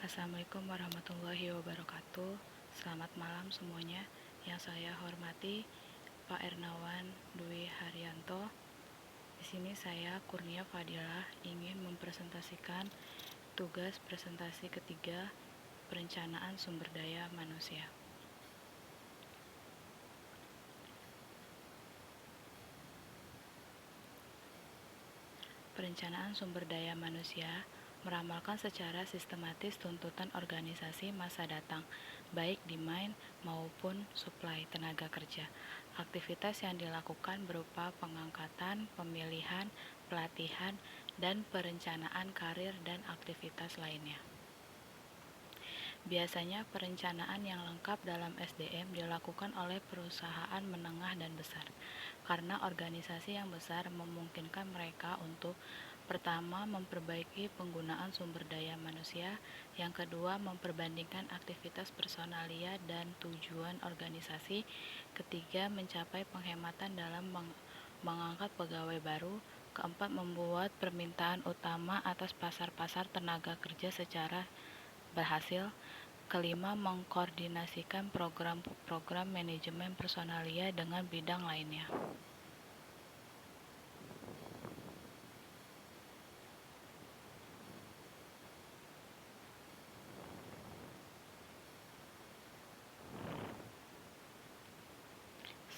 Assalamualaikum warahmatullahi wabarakatuh. Selamat malam semuanya. Yang saya hormati Pak Ernawan Dwi Haryanto. Di sini saya Kurnia Fadilah ingin mempresentasikan tugas presentasi ketiga perencanaan sumber daya manusia. Perencanaan sumber daya manusia meramalkan secara sistematis tuntutan organisasi masa datang, baik demand maupun supply tenaga kerja. Aktivitas yang dilakukan berupa pengangkatan, pemilihan, pelatihan, dan perencanaan karir dan aktivitas lainnya. Biasanya perencanaan yang lengkap dalam SDM dilakukan oleh perusahaan menengah dan besar, karena organisasi yang besar memungkinkan mereka untuk pertama, memperbaiki penggunaan sumber daya manusia, yang kedua, memperbandingkan aktivitas personalia dan tujuan organisasi, ketiga, mencapai penghematan dalam mengangkat pegawai baru, keempat, membuat permintaan utama atas pasar-pasar tenaga kerja secara berhasil, kelima, mengkoordinasikan program-program manajemen personalia dengan bidang lainnya.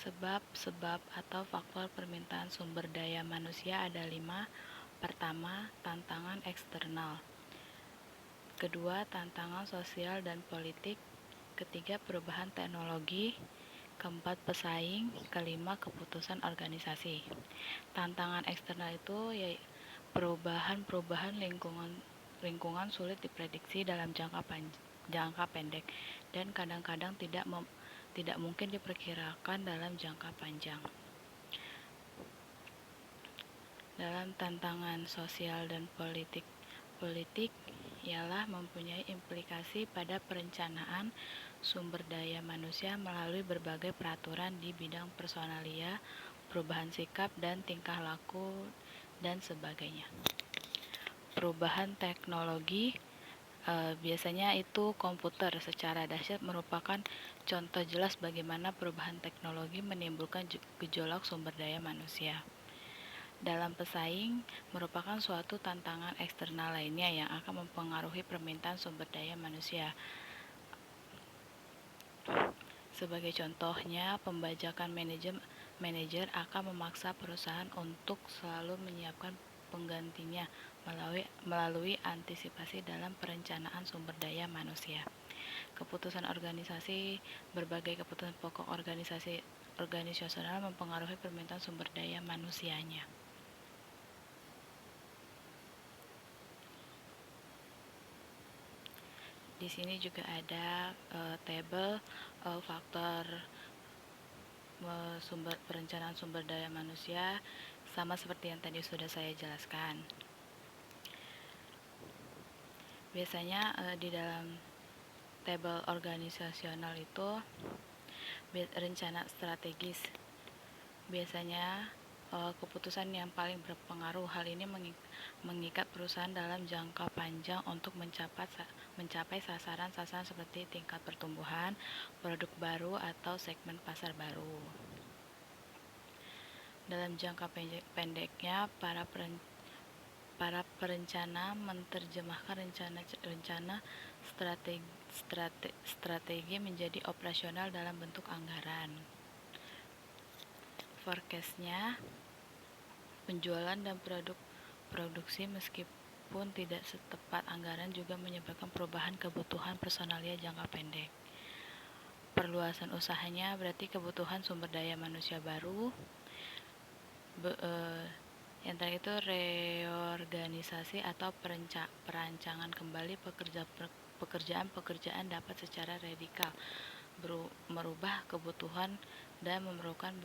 Sebab-sebab atau faktor permintaan sumber daya manusia ada 5. Pertama, tantangan eksternal. Kedua, tantangan sosial dan politik. Ketiga, perubahan teknologi. Keempat, pesaing. Kelima, keputusan organisasi. Tantangan eksternal itu perubahan lingkungan sulit diprediksi dalam jangka pendek dan kadang-kadang tidak mungkin diperkirakan dalam jangka panjang. Dalam tantangan sosial dan politik ialah mempunyai implikasi pada perencanaan sumber daya manusia melalui berbagai peraturan di bidang personalia, perubahan sikap dan tingkah laku, dan sebagainya. Perubahan teknologi biasanya itu komputer secara dahsyat merupakan contoh jelas bagaimana perubahan teknologi menimbulkan gejolak sumber daya manusia. Dalam pesaing merupakan suatu tantangan eksternal lainnya yang akan mempengaruhi permintaan sumber daya manusia. Sebagai contohnya, pembajakan manajer akan memaksa perusahaan untuk selalu menyiapkan penggantinya melalui antisipasi dalam perencanaan sumber daya manusia. Keputusan organisasi, berbagai keputusan pokok organisasional mempengaruhi permintaan sumber daya manusianya. Di sini juga ada tabel faktor perencanaan sumber daya manusia, sama seperti yang tadi sudah saya jelaskan. Biasanya di dalam tabel organisasional itu rencana strategis. Biasanya keputusan yang paling berpengaruh. Hal ini mengikat perusahaan dalam jangka panjang untuk mencapai sasaran-sasaran seperti tingkat pertumbuhan, produk baru, atau segmen pasar baru. Dalam jangka pendeknya, para perencana menerjemahkan rencana strategi menjadi operasional dalam bentuk anggaran. Forecast-nya, penjualan dan produksi meskipun tidak setepat anggaran juga menyebabkan perubahan kebutuhan personalia jangka pendek. Perluasan usahanya berarti kebutuhan sumber daya manusia baru. Yang terakhir itu reorganisasi atau perancangan kembali pekerjaan dapat secara radikal merubah kebutuhan dan memerlukan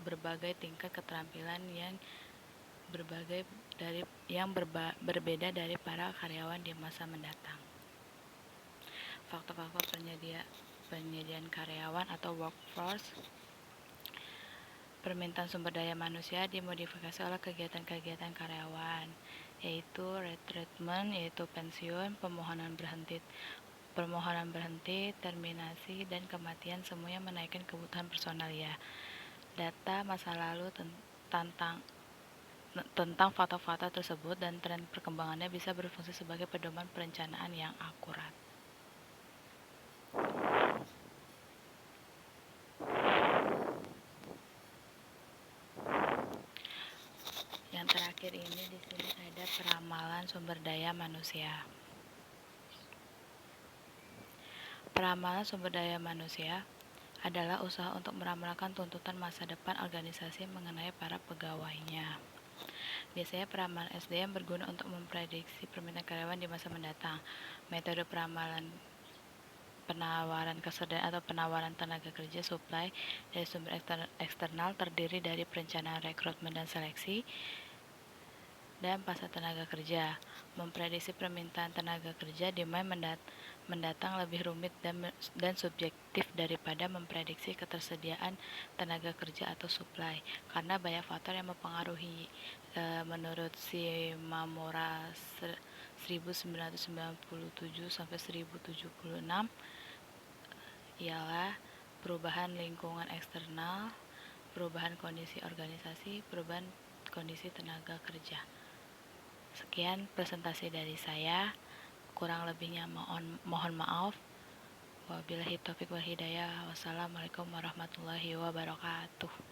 berbagai tingkat keterampilan yang berbeda dari para karyawan di masa mendatang. Faktor-faktor penyediaan karyawan atau workforce. Permintaan sumber daya manusia dimodifikasi oleh kegiatan-kegiatan karyawan. yaitu retreatment, yaitu pensiun, permohonan berhenti, terminasi, dan kematian, semuanya menaikkan kebutuhan personalia. Data masa lalu tentang fakta-fakta tersebut dan tren perkembangannya bisa berfungsi sebagai pedoman perencanaan yang akurat. Yang terakhir ini di sini ada peramalan sumber daya manusia. Peramalan sumber daya manusia adalah usaha untuk meramalkan tuntutan masa depan organisasi mengenai para pegawainya. Biasanya peramalan SDM berguna untuk memprediksi permintaan karyawan di masa mendatang. Metode penawaran tenaga kerja supply dari sumber eksternal terdiri dari perencanaan rekrutmen dan seleksi dan pasar tenaga kerja. Memprediksi permintaan tenaga kerja demand mendatang lebih rumit dan subjektif daripada memprediksi ketersediaan tenaga kerja atau supply, karena banyak faktor yang mempengaruhi. Menurut Shimamura 1997 sampai 1076 ialah perubahan lingkungan eksternal, perubahan kondisi organisasi, perubahan kondisi tenaga kerja. Sekian presentasi dari saya, kurang lebihnya mohon maaf. Wabillahi taufiq wal hidayah. Wassalamualaikum warahmatullahi wabarakatuh.